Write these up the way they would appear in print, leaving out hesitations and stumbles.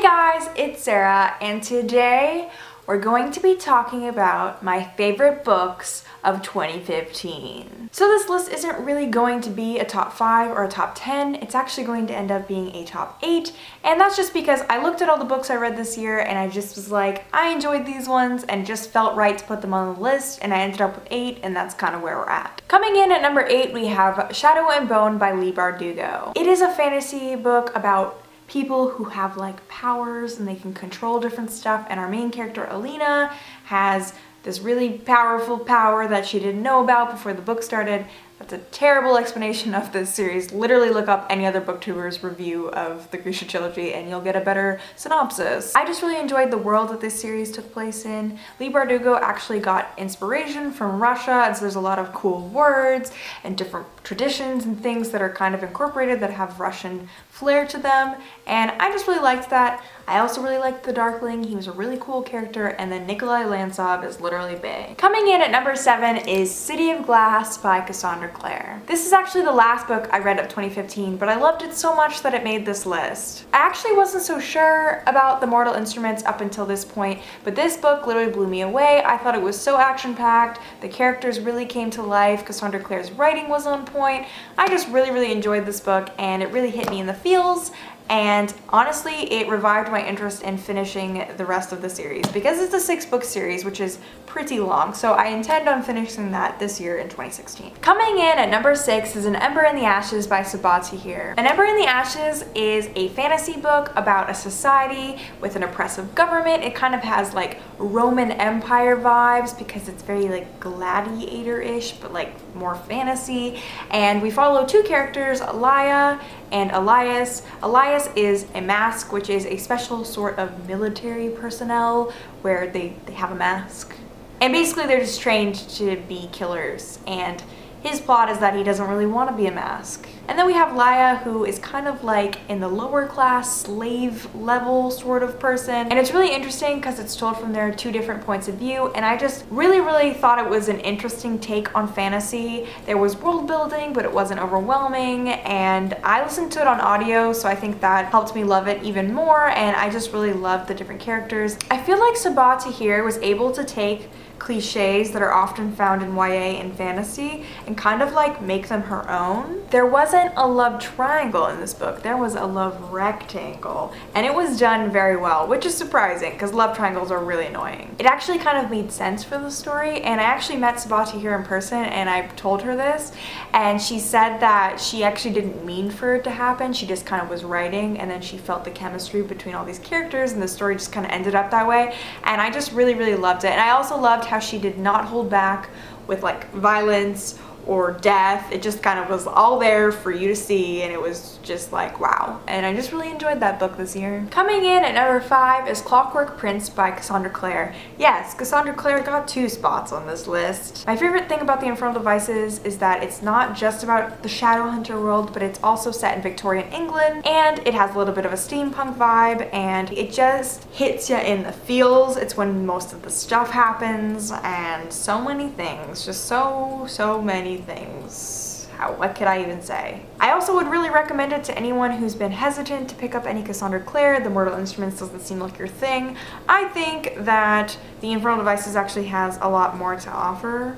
guys, it's Sarah, and today we're going to be talking about my favorite books of 2015. So this list isn't really going to be a top 5 or a top 10, it's actually going to end up being a top 8, and that's just because I looked at all the books I read this year and I just was like, I enjoyed these ones and just felt right to put them on the list, and I ended up with 8, and that's kind of where we're at. Coming in at number 8, we have Shadow and Bone by Leigh Bardugo. It is a fantasy book about people who have like powers and they can control different stuff, and our main character Eleanor has this really powerful power that she didn't know about before the book started. That's a terrible explanation of this series. Literally look up any other booktuber's review of the Grisha trilogy and you'll get a better synopsis. I just really enjoyed the world that this series took place in. Leigh Bardugo actually got inspiration from Russia, and so there's a lot of cool words and different traditions and things that are kind of incorporated that have Russian flair to them, and I just really liked that. I also really liked the Darkling. He was a really cool character, and then Nikolai Lantsov is literally big. Coming in at number 7 is City of Glass by Cassandra Clare. This is actually the last book I read of 2015, but I loved it so much that it made this list. I actually wasn't so sure about the Mortal Instruments up until this point, but this book literally blew me away. I thought it was so action-packed, the characters really came to life, Cassandra Clare's writing was on point. I just really enjoyed this book, and it really hit me in the feels. And honestly, it revived my interest in finishing the rest of the series because it's a 6-book series, which is pretty long, so I intend on finishing that this year in 2016. Coming in at number 6 is An Ember in the Ashes by Sabaa Tahir. An Ember in the Ashes is a fantasy book about a society with an oppressive government. It kind of has like Roman Empire vibes because it's very like gladiator-ish, but like more fantasy. And we follow 2 characters, Alaya and Elias. Elias is a mask, which is a special sort of military personnel where they have a mask. And basically they're just trained to be killers, and his plot is that he doesn't really want to be a mask. And then we have Laya, who is kind of like in the lower class slave level sort of person. And it's really interesting because it's told from their 2 different points of view, and I just really thought it was an interesting take on fantasy. There was world building, but it wasn't overwhelming, and I listened to it on audio, so I think that helped me love it even more, and I just really loved the different characters. I feel like Sabaa Tahir was able to take cliches that are often found in YA and fantasy and kind of like make them her own. There wasn't a love triangle in this book, there was a love rectangle, and it was done very well, which is surprising because love triangles are really annoying. It actually kind of made sense for the story, and I actually met Sabaa Tahir in person and I told her this, and she said that she actually didn't mean for it to happen, she just kind of was writing and then she felt the chemistry between all these characters and the story just kind of ended up that way, and I just really loved it. And I also loved how she did not hold back with like violence or death. It just kind of was all there for you to see, and it was just like wow, and I just really enjoyed that book this year. Coming in at number 5 is Clockwork Prints by Cassandra Clare. Yes, Cassandra Clare got 2 spots on this list. My favorite thing about the Infernal Devices is that it's not just about the Shadowhunter world, but it's also set in Victorian England, and it has a little bit of a steampunk vibe, and it just hits you in the feels. It's when most of the stuff happens, and so many things, just so many things. What could I even say? I also would really recommend it to anyone who's been hesitant to pick up any Cassandra Clare. The Mortal Instruments doesn't seem like your thing. I think that the Infernal Devices actually has a lot more to offer.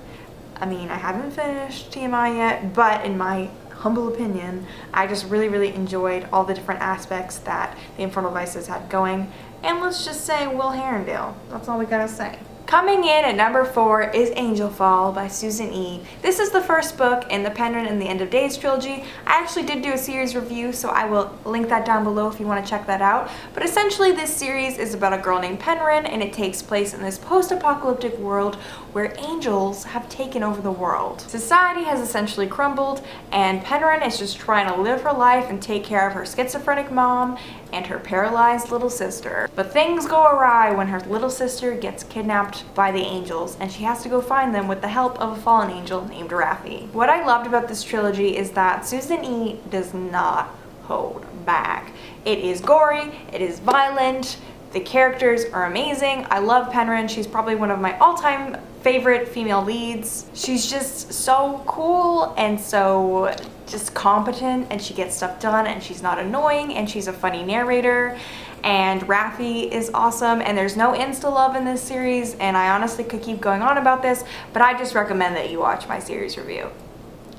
I mean, I haven't finished TMI yet, but in my humble opinion, I just really enjoyed all the different aspects that the Infernal Devices had going. And let's just say Will Herondale. That's all we gotta say. Coming in at number 4 is Angel Fall by Susan E. This is the first book in the Penryn and the End of Days trilogy. I actually did do a series review, so I will link that down below if you want to check that out. But essentially this series is about a girl named Penryn, and it takes place in this post-apocalyptic world where angels have taken over the world. Society has essentially crumbled, and Penryn is just trying to live her life and take care of her schizophrenic mom and her paralyzed little sister. But things go awry when her little sister gets kidnapped by the angels, and she has to go find them with the help of a fallen angel named Raffi. What I loved about this trilogy is that Susan E. does not hold back. It is gory, it is violent, the characters are amazing. I love Penryn. She's probably one of my all-time favorite female leads. She's just so cool and so just competent, and she gets stuff done, and she's not annoying, and she's a funny narrator. and Raffi is awesome, and there's no insta-love in this series, and I honestly could keep going on about this, but I just recommend that you watch my series review.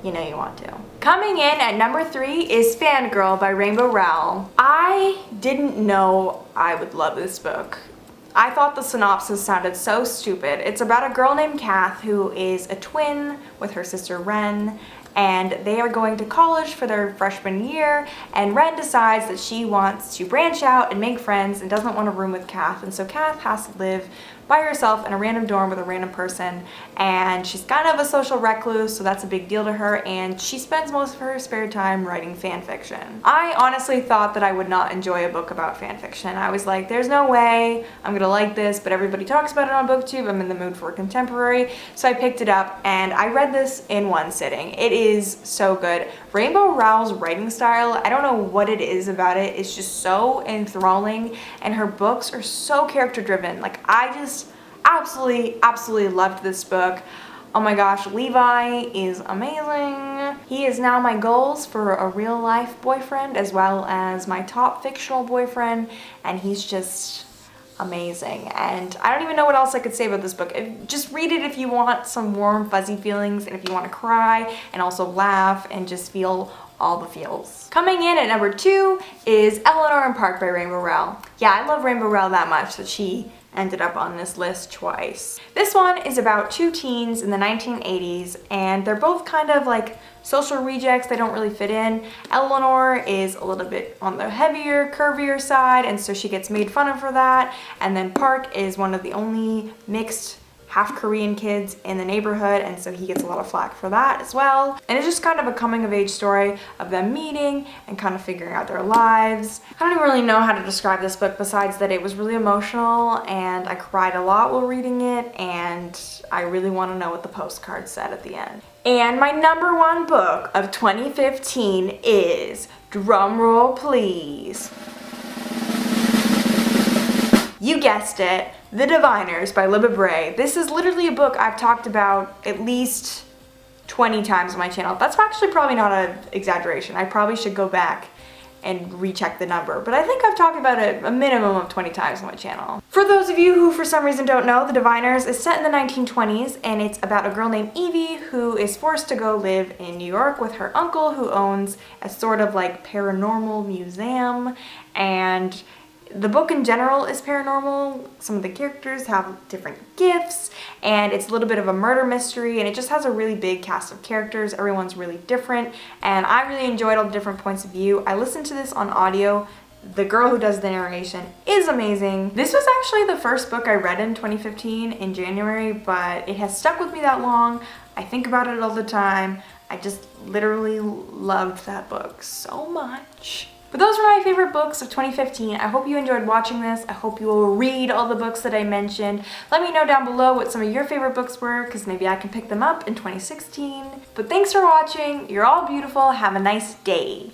You know you want to. Coming in at number 3 is Fangirl by Rainbow Rowell. I didn't know I would love this book. I thought the synopsis sounded so stupid. It's about a girl named Kath who is a twin with her sister Ren, and they are going to college for their freshman year, and Ren decides that she wants to branch out and make friends and doesn't want to room with Kath, and so Kath has to live by herself in a random dorm with a random person, and she's kind of a social recluse, so that's a big deal to her, and she spends most of her spare time writing fan fiction. I honestly thought that I would not enjoy a book about fan fiction. I was like, there's no way I'm gonna like this, but everybody talks about it on BookTube. I'm in the mood for a contemporary, so I picked it up and I read this in one sitting. It is so good. Rainbow Rowell's writing style, I don't know what it is about it, it's just so enthralling, and her books are so character driven. Like, I just absolutely loved this book. Oh my gosh, Levi is amazing. He is now my goals for a real life boyfriend as well as my top fictional boyfriend, and he's just amazing. And I don't even know what else I could say about this book. Just read it if you want some warm fuzzy feelings, and if you want to cry and also laugh and just feel all the feels. Coming in at number 2 is Eleanor and Park by Rainbow Rowell. Yeah, I love Rainbow Rowell that much that she ended up on this list twice. This one is about 2 teens in the 1980s, and they're both kind of like social rejects. They don't really fit in. Eleanor is a little bit on the heavier, curvier side, and so she gets made fun of for that. And then Park is one of the only mixed half Korean kids in the neighborhood, and so he gets a lot of flack for that as well. And it's just kind of a coming of age story of them meeting and kind of figuring out their lives. I don't even really know how to describe this book besides that it was really emotional, and I cried a lot while reading it, and I really want to know what the postcard said at the end. And my number 1 book of 2015 is, drumroll please, you guessed it, The Diviners by Libba Bray. This is literally a book I've talked about at least 20 times on my channel. That's actually probably not an exaggeration. I probably should go back and recheck the number, but I think I've talked about it a minimum of 20 times on my channel. For those of you who for some reason don't know, The Diviners is set in the 1920s, and it's about a girl named Evie who is forced to go live in New York with her uncle who owns a sort of like paranormal museum, and the book in general is paranormal. Some of the characters have different gifts, and it's a little bit of a murder mystery, and it just has a really big cast of characters. Everyone's really different, and I really enjoyed all the different points of view. I listened to this on audio. The girl who does the narration is amazing. This was actually the first book I read in 2015 in January, but it has stuck with me that long. I think about it all the time. I just literally loved that book so much. But those were my favorite books of 2015. I hope you enjoyed watching this. I hope you will read all the books that I mentioned. Let me know down below what some of your favorite books were, because maybe I can pick them up in 2016. But thanks for watching. You're all beautiful. Have a nice day.